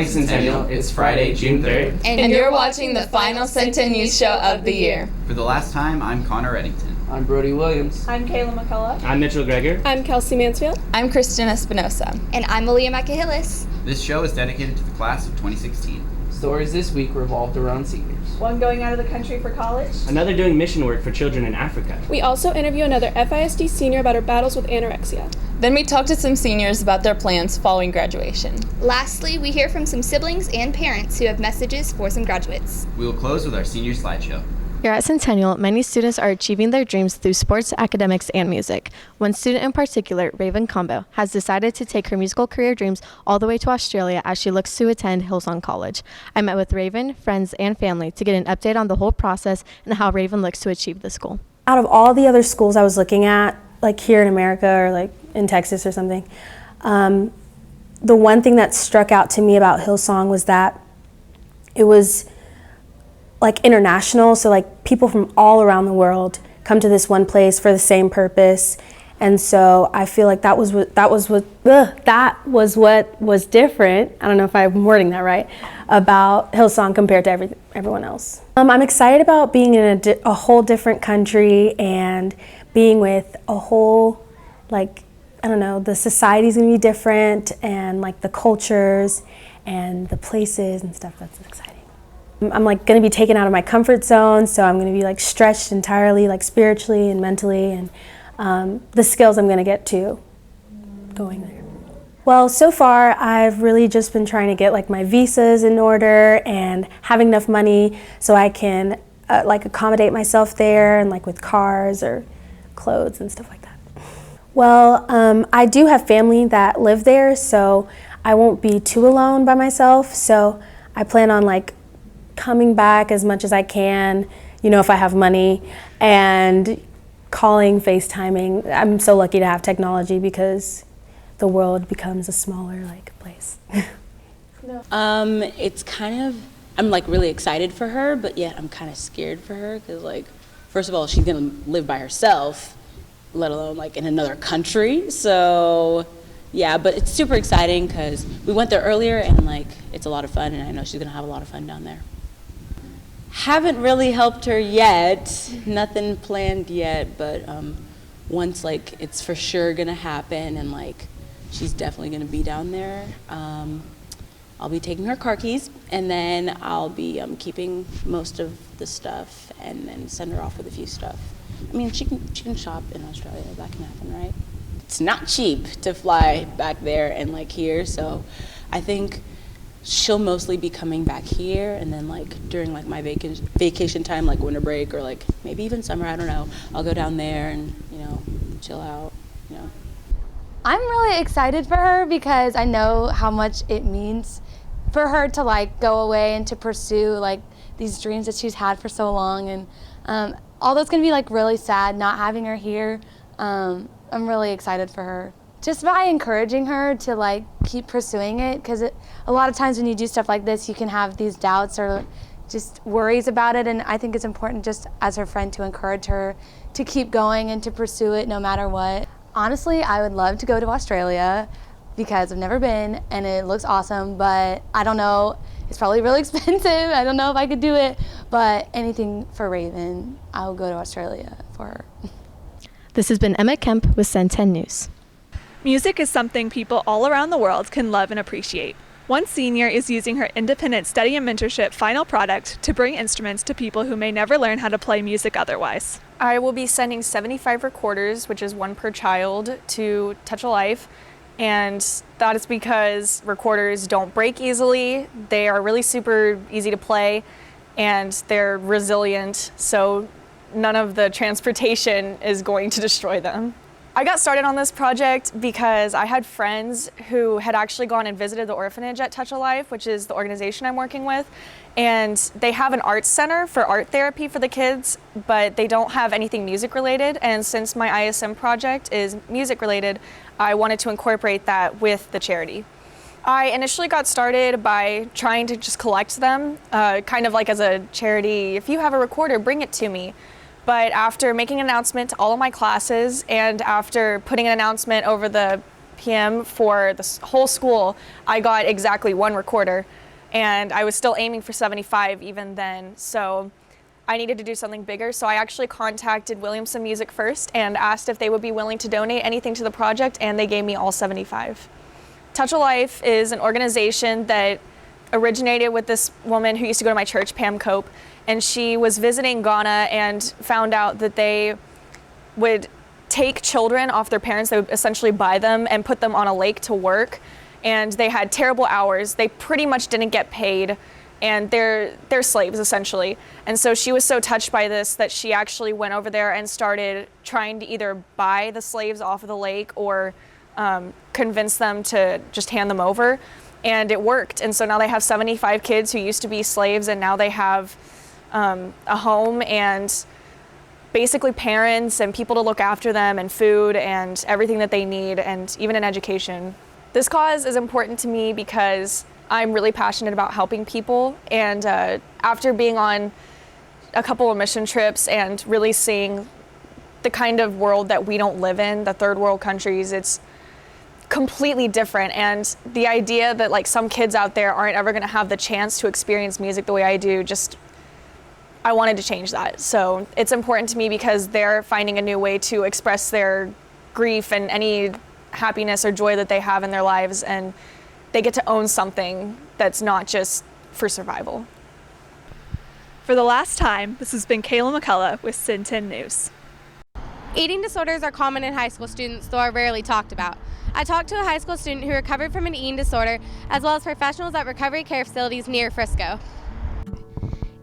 morning, Centennial. It's Friday, June 3rd. And you're watching the final Cen10 news show of the year. For the last time, I'm Connor Reddington. I'm Brody Williams. I'm Kayla McCullough. I'm Mitchell Greger. I'm Kelsey Mansfield. I'm Kristen Espinosa. And I'm Aaliyah Makahillis. This show is dedicated to the class of 2016. Stories this week revolved around seniors. One going out of the country for college. Another doing mission work for children in Africa. We also interview another FISD senior about her battles with anorexia. Then we talk to some seniors about their plans following graduation. Lastly, we hear from some siblings and parents who have messages for some graduates. We will close with our senior slideshow. Here at Centennial, many students are achieving their dreams through sports, academics, and music. One student in particular, Raven Combo, has decided to take her musical career dreams all the way to Australia as she looks to attend Hillsong College. I met with Raven, friends, and family to get an update on the whole process and how Raven looks to achieve this goal. Out of all the other schools I was looking at, like here in America or like in Texas or something, the one thing that struck out to me about Hillsong was that it was like international, so like people from all around the world come to this one place for the same purpose, and so I feel like that was what was different. I don't know if I'm wording that right about Hillsong compared to everyone else. I'm excited about being in a whole different country and being with a whole, like, I don't know, the society's gonna be different and like the cultures and the places and stuff. That's exciting. I'm like going to be taken out of my comfort zone, so I'm going to be like stretched entirely, like spiritually and mentally, and the skills I'm going to get to going there. Well, so far I've really just been trying to get like my visas in order and having enough money so I can like accommodate myself there and like with cars or clothes and stuff like that. Well, I do have family that live there, so I won't be too alone by myself, so I plan on like coming back as much as I can, you know, if I have money, and calling, FaceTiming. I'm so lucky to have technology because the world becomes a smaller like place. It's kind of, I'm like really excited for her, but yet I'm kind of scared for her because like, first of all, she's gonna live by herself, let alone like in another country. So yeah, but it's super exciting because we went there earlier and like it's a lot of fun, and I know she's gonna have a lot of fun down there. Haven't really helped her yet, nothing planned yet, but once like it's for sure gonna happen and like she's definitely gonna be down there, I'll be taking her car keys, and then I'll be keeping most of the stuff and then send her off with a few stuff. I mean, she can shop in Australia, that can happen, right? It's not cheap to fly back there and like here, so I think she'll mostly be coming back here, and then like during like my vacation time, like winter break or like maybe even summer, I don't know, I'll go down there and, you know, chill out, you know. I'm really excited for her because I know how much it means for her to like go away and to pursue like these dreams that she's had for so long, and although it's gonna be like really sad not having her here, I'm really excited for her. Just by encouraging her to like keep pursuing it, because a lot of times when you do stuff like this, you can have these doubts or just worries about it, and I think it's important just as her friend to encourage her to keep going and to pursue it no matter what. Honestly, I would love to go to Australia because I've never been and it looks awesome, but I don't know, it's probably really expensive. I don't know if I could do it, but anything for Raven, I'll go to Australia for her. This has been Emma Kemp with Cen10 News. Music is something people all around the world can love and appreciate. One senior is using her independent study and mentorship final product to bring instruments to people who may never learn how to play music otherwise. I will be sending 75 recorders, which is one per child, to Touch a Life. And that is because recorders don't break easily. They are really super easy to play and they're resilient. So none of the transportation is going to destroy them. I got started on this project because I had friends who had actually gone and visited the orphanage at Touch a Life, which is the organization I'm working with, and they have an arts center for art therapy for the kids, but they don't have anything music related, and since my ISM project is music related, I wanted to incorporate that with the charity. I initially got started by trying to just collect them, kind of like as a charity, if you have a recorder, bring it to me. But after making an announcement to all of my classes and after putting an announcement over the p.m. for the whole school, I got exactly 1 recorder, and I was still aiming for 75 even then. So I needed to do something bigger. So I actually contacted Williamson Music first and asked if they would be willing to donate anything to the project, and they gave me all 75. Touch a Life is an organization that originated with this woman who used to go to my church, Pam Cope, and she was visiting Ghana and found out that they would take children off their parents. They would essentially buy them and put them on a lake to work, and they had terrible hours. They pretty much didn't get paid, and they're slaves essentially. And so she was so touched by this that she actually went over there and started trying to either buy the slaves off of the lake or convince them to just hand them over, and it worked. And so now they have 75 kids who used to be slaves, and now they have a home and basically parents and people to look after them and food and everything that they need, and even an education. This cause is important to me because I'm really passionate about helping people, and after being on a couple of mission trips and really seeing the kind of world that we don't live in, the third world countries, it's completely different. And the idea that like some kids out there aren't ever going to have the chance to experience music the way I do, just I wanted to change that. So it's important to me because they're finding a new way to express their grief and any happiness or joy that they have in their lives, and they get to own something that's not just for survival. For the last time, this has been Kayla McCullough with Cen10 News. Eating disorders are common in high school students, though are rarely talked about. I talked to a high school student who recovered from an eating disorder, as well as professionals at recovery care facilities near Frisco.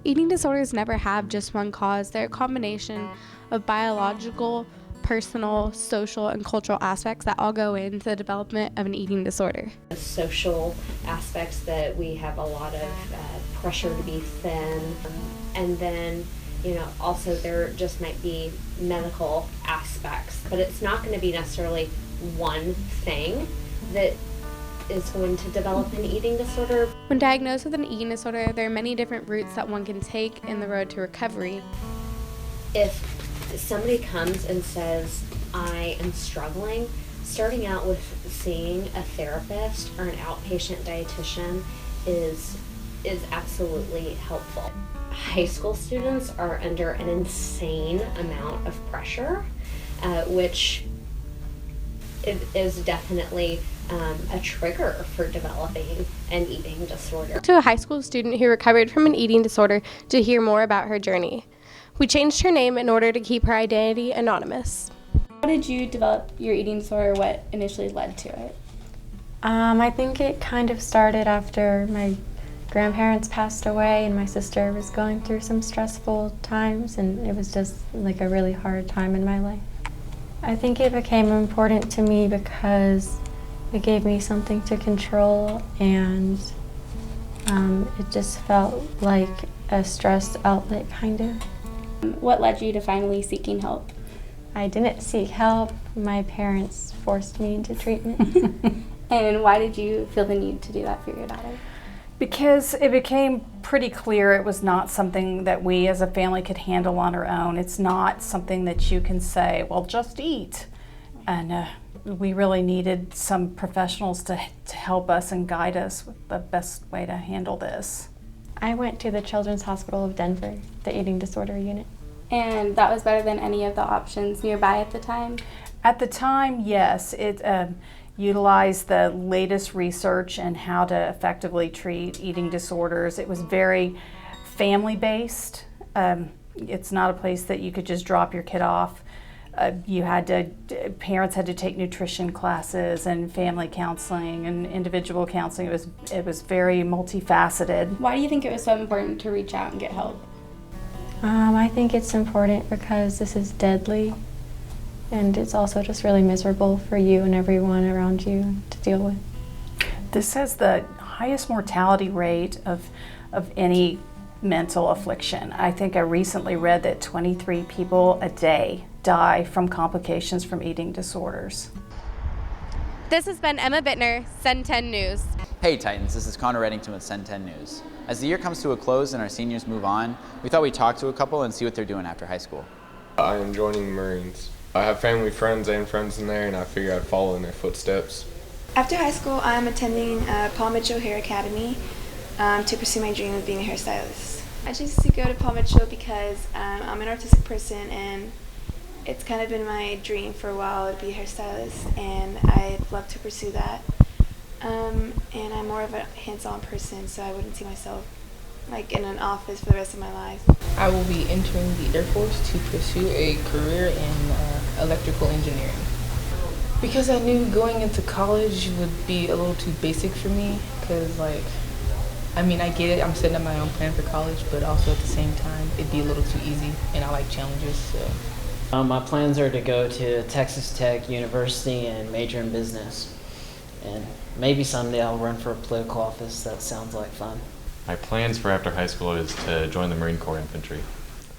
Eating disorders never have just one cause. They're a combination of biological, personal, social, and cultural aspects that all go into the development of an eating disorder. Social aspects that we have a lot of pressure to be thin, and then also there just might be medical aspects, but it's not going to be necessarily one thing that is going to develop an eating disorder. When diagnosed with an eating disorder, there are many different routes that one can take in the road to recovery. If somebody comes and says, I am struggling, starting out with seeing a therapist or an outpatient dietitian is absolutely helpful. High school students are under an insane amount of pressure, which is definitely a trigger for developing an eating disorder. To a high school student who recovered from an eating disorder to hear more about her journey. We changed her name in order to keep her identity anonymous. How did you develop your eating disorder? What initially led to it? I think it kind of started after my grandparents passed away and my sister was going through some stressful times, and it was just like a really hard time in my life. I think it became important to me because it gave me something to control, and it just felt like a stress outlet, kind of. What led you to finally seeking help? I didn't seek help. My parents forced me into treatment. And why did you feel the need to do that for your daughter? Because it became pretty clear it was not something that we as a family could handle on our own. It's not something that you can say, well, just eat. And we really needed some professionals to help us and guide us with the best way to handle this. I went to the Children's Hospital of Denver, the eating disorder unit. And that was better than any of the options nearby at the time? At the time, yes. It utilized the latest research and how to effectively treat eating disorders. It was very family-based. It's not a place that you could just drop your kid off. Parents had to take nutrition classes and family counseling and individual counseling. It was very multifaceted. Why do you think it was so important to reach out and get help? I think it's important because this is deadly, and it's also just really miserable for you and everyone around you to deal with. This has the highest mortality rate of any mental affliction. I think I recently read that 23 people a day die from complications from eating disorders. This has been Emma Bittner, Cen10 News. Hey Titans, this is Connor Reddington with Cen10 News. As the year comes to a close and our seniors move on, we thought we'd talk to a couple and see what they're doing after high school. I am joining the Marines. I have family, friends, and friends in there, and I figure I'd follow in their footsteps. After high school, I'm attending Paul Mitchell Hair Academy to pursue my dream of being a hairstylist. I chose to go to Paul Mitchell because I'm an artistic person, and it's kind of been my dream for a while to be a hairstylist, and I'd love to pursue that. And I'm more of a hands-on person, so I wouldn't see myself like in an office for the rest of my life. I will be entering the Air Force to pursue a career in electrical engineering. Because I knew going into college would be a little too basic for me, because I get it, I'm setting up my own plan for college, but also at the same time, it'd be a little too easy, and I like challenges, so. My plans are to go to Texas Tech University and major in business. And maybe someday I'll run for a political office. That sounds like fun. My plans for after high school is to join the Marine Corps infantry.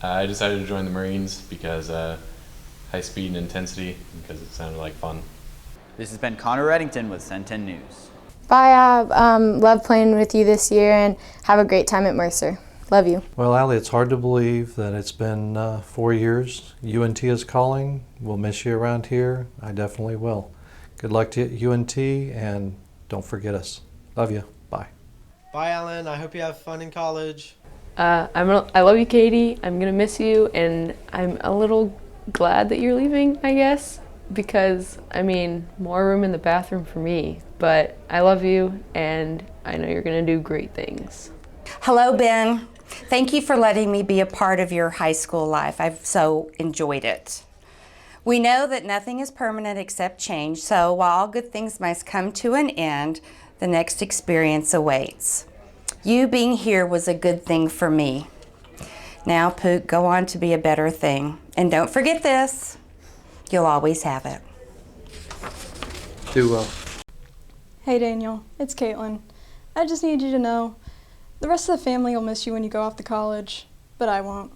I decided to join the Marines because high speed and intensity, because it sounded like fun. This has been Connor Reddington with Cen10 News. Bye, love playing with you this year, and have a great time at Mercer. Love you. Well, Allie, it's hard to believe that it's been 4 years. UNT is calling. We'll miss you around here. I definitely will. Good luck to UNT, and don't forget us. Love you. Bye. Bye, Alan. I hope you have fun in college. I love you, Katie. I'm gonna miss you, and I'm a little glad that you're leaving, I guess, because more room in the bathroom for me. But I love you, and I know you're gonna do great things. Hello, Ben. Thank you for letting me be a part of your high school life. I've so enjoyed it. We know that nothing is permanent except change, so while all good things must come to an end, the next experience awaits. You being here was a good thing for me. Now, Pook, go on to be a better thing. And don't forget this, you'll always have it. Do well. Hey Daniel, it's Caitlin. I just need you to know, the rest of the family will miss you when you go off to college, but I won't.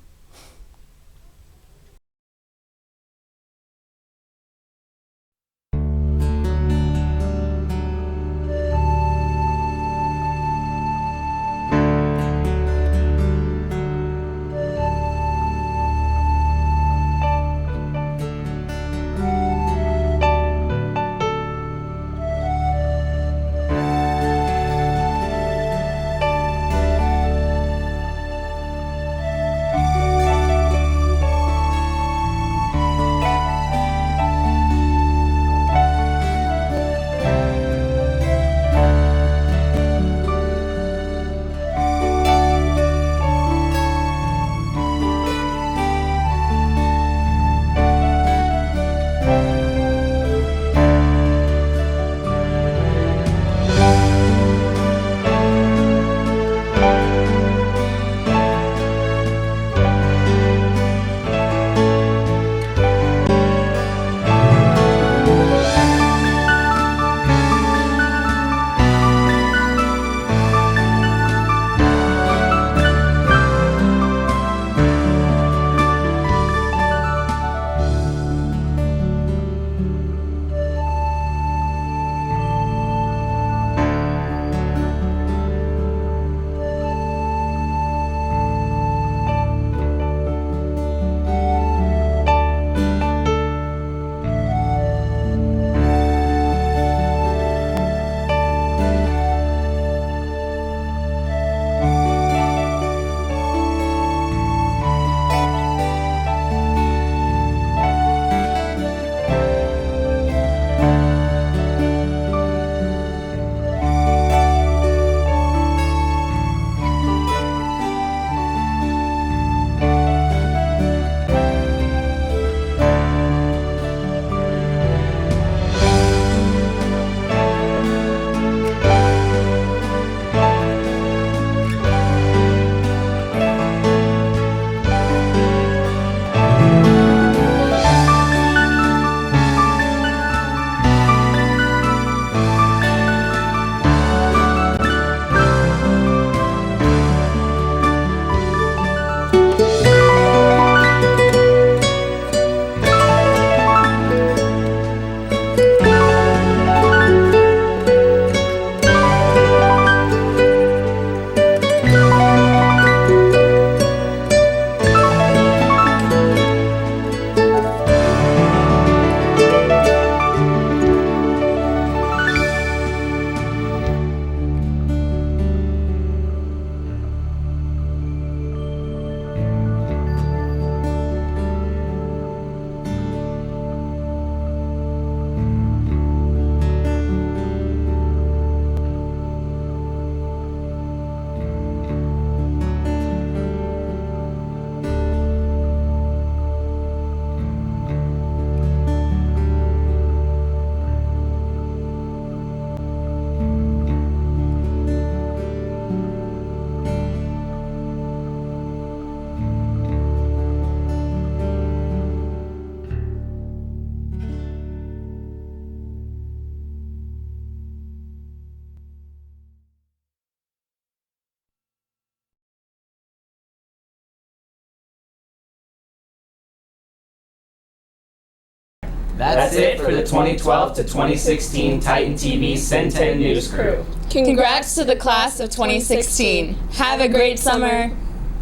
That's it for the 2012 to 2016 Titan TV Cen10 News Crew. Congrats to the class of 2016. Have a great summer.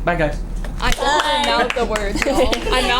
Bye, guys. I mouth the words, y'all. I mouth